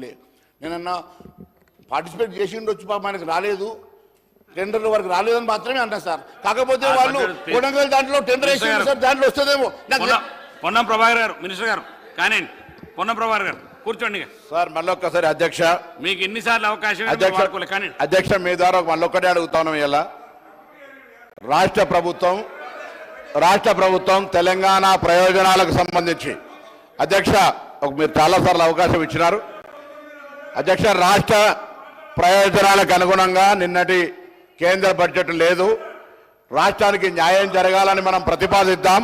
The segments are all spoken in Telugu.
నేనన్నా పార్టిసిపేట్ చేసి ఉండొచ్చు, పాప మనకు రాలేదు, టెండర్ల వరకు రాలేదని మాత్రమే అంటా సార్. కాకపోతే వాళ్ళు కొడంగల్ దాంట్లో టెండర్ వేసి సార్, దాంట్లో వస్తుందేమో. పొన్నం ప్రభాకర్ గారు, మినిస్టర్ గారు కానీ పొన్నం ప్రభాకర్ గారు కూర్చోండి సార్. మళ్ళొక్కసారి అధ్యక్ష, మీకు ఎన్నిసార్లు అవకాశం అధ్యక్ష, మీ ద్వారా మళ్ళొక్కటే అడుగుతాను. ఇలా రాష్ట్ర ప్రభుత్వం తెలంగాణ ప్రయోజనాలకు సంబంధించి అధ్యక్ష మీరు చాలాసార్లు అవకాశం ఇచ్చినారు అధ్యక్ష. రాష్ట్ర ప్రయోజనాలకు అనుగుణంగా నిన్నటి కేంద్ర బడ్జెట్ లేదు. రాష్ట్రానికి న్యాయం జరగాలని మనం ప్రతిపాదిద్దాం.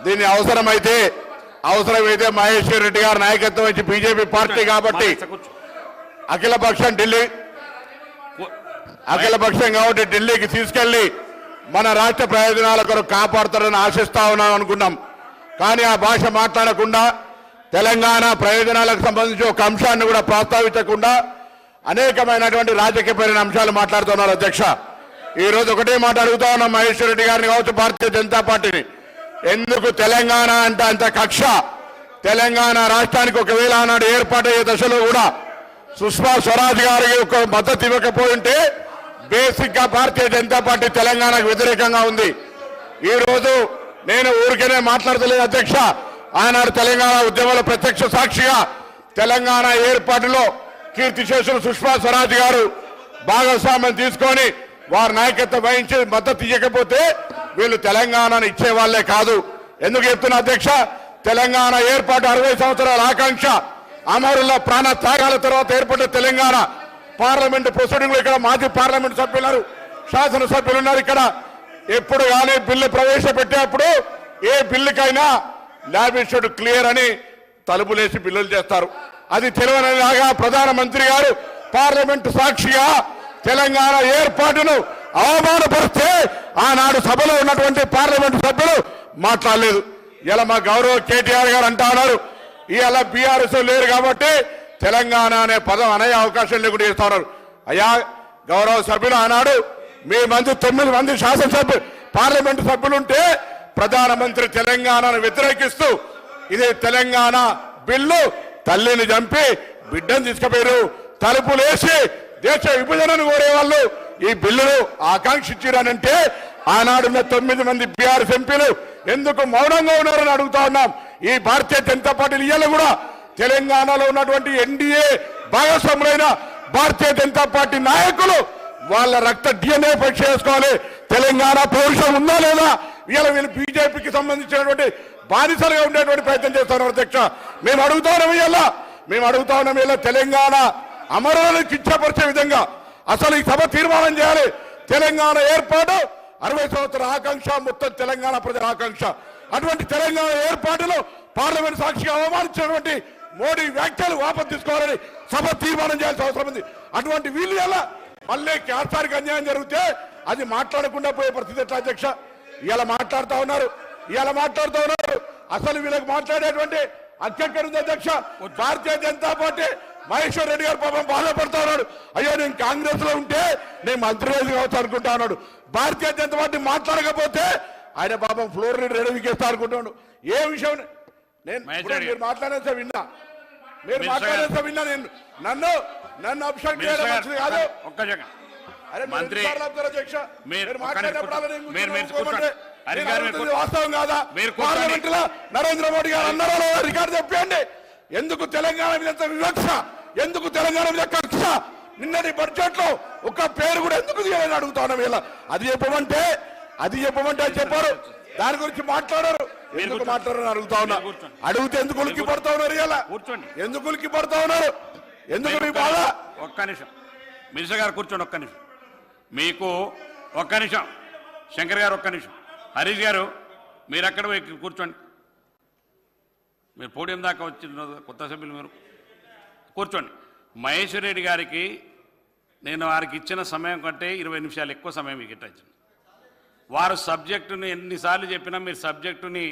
దీన్ని అవసరమైతే మహేశ్వర్ రెడ్డి గారి నాయకత్వం వహించి బీజేపీ పార్టీ కాబట్టి అఖిలపక్షం కాబట్టి ఢిల్లీకి తీసుకెళ్లి మన రాష్ట్ర ప్రయోజనాల కొరకు కాపాడుతారని ఆశిస్తా ఉన్నాం అనుకున్నాం. కానీ ఆ భాష మాట్లాడకుండా తెలంగాణ ప్రయోజనాలకు సంబంధించి ఒక అంశాన్ని కూడా ప్రస్తావించకుండా అనేకమైనటువంటి రాజకీయపరమైన అంశాలు మాట్లాడుతున్నారు అధ్యక్ష. ఈరోజు ఒకటే మాట అడుగుతా ఉన్నాం మహేశ్వర్ రెడ్డి గారిని కావచ్చు, భారతీయ జనతా పార్టీని. ఎందుకు తెలంగాణ అంటే అంత కక్ష? తెలంగాణ రాష్ట్రానికి ఒకవేళ ఆనాడు ఏర్పాటయ్యే దశలో కూడా సుష్మా స్వరాజ్ గారికి ఒక మద్దతు ఇవ్వకపోయింటే బేసిక్ గా భారతీయ జనతా పార్టీ తెలంగాణకు వ్యతిరేకంగా ఉంది. ఈ రోజు నేను ఊరికేనే మాట్లాడతలేదు అధ్యక్ష. ఆనాడు తెలంగాణ ఉద్యమంలో ప్రత్యక్ష సాక్షిగా తెలంగాణ ఏర్పాటులో కీర్తిశేషులు సుష్మా స్వరాజ్ గారు భాగస్వామ్యం తీసుకొని వారి నాయకత్వం వహించి మద్దతు ఇవ్వకపోతే వీళ్ళు తెలంగాణను ఇచ్చే వాళ్లే కాదు. ఎందుకు చెప్తున్నా అధ్యక్ష? తెలంగాణ ఏర్పాటు 60 సంవత్సరాల ఆకాంక్ష, అమరుల ప్రాణ త్యాగాల తర్వాత ఏర్పడిన తెలంగాణ. పార్లమెంటు ప్రొసీడింగ్ లో ఇక్కడ మాజీ పార్లమెంట్ సభ్యులు, శాసనసభ్యులు ఉన్నారు. ఇక్కడ ఎప్పుడు కానీ బిల్లు ప్రవేశపెట్టేప్పుడు ఏ బిల్లుకైనా ల్యాబిషుడ్ క్లియర్ అని తలుపులేసి బిల్లులు చేస్తారు. అది తెలియనిలాగా ప్రధానమంత్రి గారు పార్లమెంటు సాక్షిగా తెలంగాణ ఏర్పాటును అవమానపరిస్తే ఆనాడు సభలో ఉన్నటువంటి పార్లమెంటు సభ్యులు మాట్లాడలేదు. ఇలా మా గౌరవ కేటీఆర్ గారు అంటా ఉన్నారు, ఇలా బీఆర్ఎస్ లేరు కాబట్టి తెలంగాణ అనే పదం అనే అవకాశం లేకుండా చేస్తా ఉన్నారు. అయ్యా గౌరవ సభ్యులు, ఆనాడు మీ మంది 9 మంది శాసనసభ్యులు పార్లమెంటు సభ్యులుంటే ప్రధానమంత్రి తెలంగాణను వ్యతిరేకిస్తూ ఇది తెలంగాణ బిల్లు, తల్లిని చంపి బిడ్డను తీసుకుపోయారు, తలుపులేసి దేశ విభజనను కోరేవాళ్ళు ఈ బిల్లును ఆకాంక్షించారనంటే ఆనాడున్న 9 మంది బీఆర్ఎస్ ఎంపీలు ఎందుకు మౌనంగా ఉన్నారని అడుగుతా ఉన్నాం. ఈ భారతీయ జనతా పార్టీలు ఇవాళ కూడా తెలంగాణలో ఉన్నటువంటి ఎన్డీఏ భాగస్వాములైన భారతీయ జనతా పార్టీ నాయకులు వాళ్ళ రక్త DNA పరీక్ష చేసుకోవాలి. తెలంగాణ పౌరుషం ఉందా లేదా? వీళ్ళు బీజేపీకి సంబంధించినటువంటి బానిసలుగా ఉండేటువంటి ప్రయత్నం చేస్తున్నారు అధ్యక్ష. మేము అడుగుతా ఉన్నాం ఇలా తెలంగాణ అమరులను కించపరిచే విధంగా అసలు ఈ సభ తీర్మానం చేయాలి. తెలంగాణ ఏర్పాటు 60 సంవత్సరాల ఆకాంక్ష, మొత్తం తెలంగాణ ప్రజల ఆకాంక్ష. అటువంటి తెలంగాణ ఏర్పాటులో పార్లమెంట్ సాక్షిగా అవమానించినటువంటి మోడీ వ్యాఖ్యలు వాపసు తీసుకోవాలని సభ తీర్మానం చేయాల్సిన అవసరం ఉంది. అటువంటి వీళ్ళు ఎలా మళ్ళీ క్యాన్సర్కి అన్యాయం జరిగితే అది మాట్లాడకుండా పోయే పరిస్థితి ఎట్లా అధ్యక్ష? ఇలా మాట్లాడుతూ ఉన్నారు. అసలు వీళ్ళకి మాట్లాడేటువంటి అధ్యక్షుడు ఉంది అధ్యక్ష. భారతీయ జనతా పార్టీ మహేశ్వర్ రెడ్డి గారు పాపం బాధపడతా ఉన్నాడు. అయ్యో నేను కాంగ్రెస్ లో ఉంటే నేను మంత్రి కావచ్చు అనుకుంటా ఉన్నాడు. భారతీయ జనతా పార్టీ మాట్లాడకపోతే ఆయన పాపం ఫ్లోర్ రెడీకేస్తా అనుకుంటున్నాడు. ఏ విషయం నేను మీరు మాట్లాడేసా విన్నా, నేను నన్ను అబ్స్ట్రాక్ట్ చేయడం మంచిది కాదు. వాస్తవం కాదా? పార్లమెంట్ లో నరేంద్ర మోడీ గారు అన్నారో రికార్డు చెప్పండి. ఎందుకు తెలంగాణ మీద వివక్ష? ఎందుకు తెలంగాణ మీద కక్ష? నిన్నటి బడ్జెట్ లో ఒక పేరు కూడా ఎందుకు తీయాలని అడుగుతా ఉన్నాం. ఇలా అది చెప్పమంటే చెప్పారు, దాని గురించి మాట్లాడారు. ఎందుకు మాట్లాడారని అడుగుతా ఉన్నా. అడిగితే ఎందుకు ఉలిక్కి పడతా ఉన్నారు? ఇలా ఎందుకు ఉలిక్కి పడతా ఉన్నారు? ఎందుకు మీ బాధ? ఒక్క నిమిషం మినిస్టర్ గారు కూర్చోండి. ఒక్క నిమిషం మీకు ఒక్క నిమిషం. శంకర్ గారు ఒక్క నిమిషం. హరీష్ గారు మీరు అక్కడ కూర్చోండి. మీరు పోడియం దాకా వచ్చిన కొత్త సభ్యులు మీరు కూర్చోండి. మహేశ్వర్ రెడ్డి గారికి నేను వారికి ఇచ్చిన సమయం కంటే 20 నిమిషాలు ఎక్కువ సమయం మీకు ఇచ్చాను. వారు సబ్జెక్టుని ఎన్నిసార్లు చెప్పినా మీరు సబ్జెక్టుని